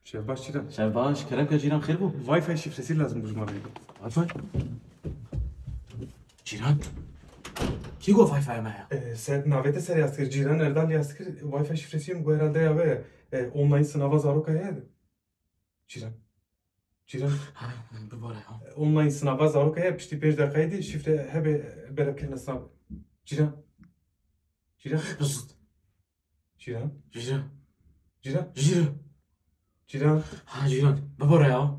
Şevbaş Çiğdem. Şevbaş, kerem ka Cîran xêr bû? Wi-Fi şifresi lazım bu cuma beyde. Wi-Fi? Cîran? Kî got Wi-Fi me ya? Sen navete ser yazkır. Cihan Erdal yazkır. Wi-Fi şifresiyim. Bu herhalde ya ve online sınava zaroka ya. Cihan. Cihan. Ha, bibare ya. Online sınava zaroka ya. Pişti 5 dakikaydı. Şifre hebe berekline sınav. Cihan. Cihan. Zıt. Cihan. Cîran. Cihan. Cîran. Cihan. Ha Cîran, bibare ya.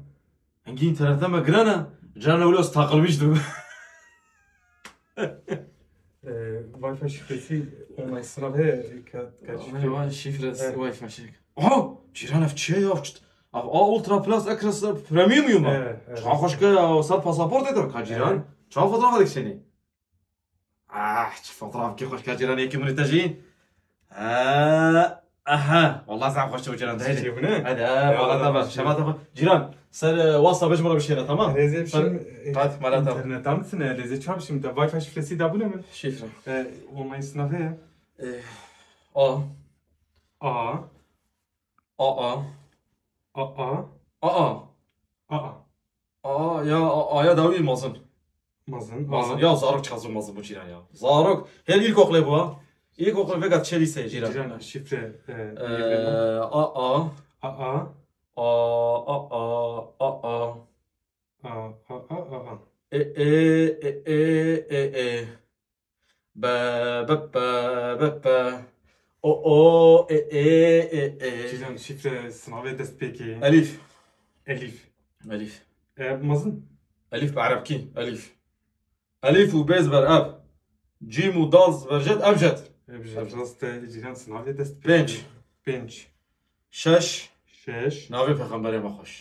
Engin internetten me girana. Cîran evlos takılmıştım. Wi-Fi şifresi online sınava ya. Ama şifresi Wi-Fi şey. Aha! Cîran ev çiye ya? Ultra Plus Extra Premium mu? Çok hoş ki ya. Sen pasaport edin ka Cîran. Çok fotoğraf aldık seni. Fotoğraf ki hoş ki Cîran iki minüteci. Aha. Vallahi sen hoş ki Cîran. Şey bu ne? Hadi malata bak. Şamata bak. Cîran sen WhatsApp'a bana bir şeyler tamam? Leze şimdi Hadi, malata. internetten misin? Leze çarp şimdi. Wi-Fi şifresi de bu ne mi? Şifre. Online sınavı ya. A. A. A. A. A. A. Ya A'ya da uymasın. Mazın. Ya Zarok çalsınmasın bu Cîran ya. Zarok. Her ilkokulu bu ha. İlkokulu fakat çelise Cîran. Cihan şifre. A. A. B. O. Cihan şifre sınavı dest peki. Elif. Elif. Mazın. Elif بعرفكي ألف وباز بر أب جيم ودالز برجت أبجد Rast Cihan sınavı dest Bench. Bench. شش Şeş. نافي پیغمبری ما خوش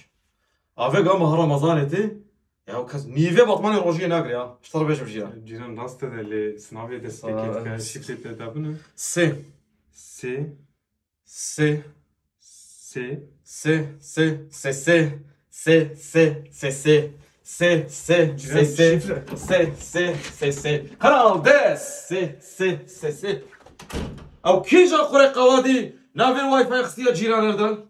أفق أما رمضانتي يا وكز نيفي بطماني روجي ناقر يا اشتر بيش بشيرا Cihan rast le sınavı dest peki. Şifre de bu ne? سي S. سي S. سي سي سي سي سي سي سي سي سي سي Cihan سي سي şifre. سي kanal des سي أو كي جا قري قوادي نافي الواي فاي خصية جيران اردن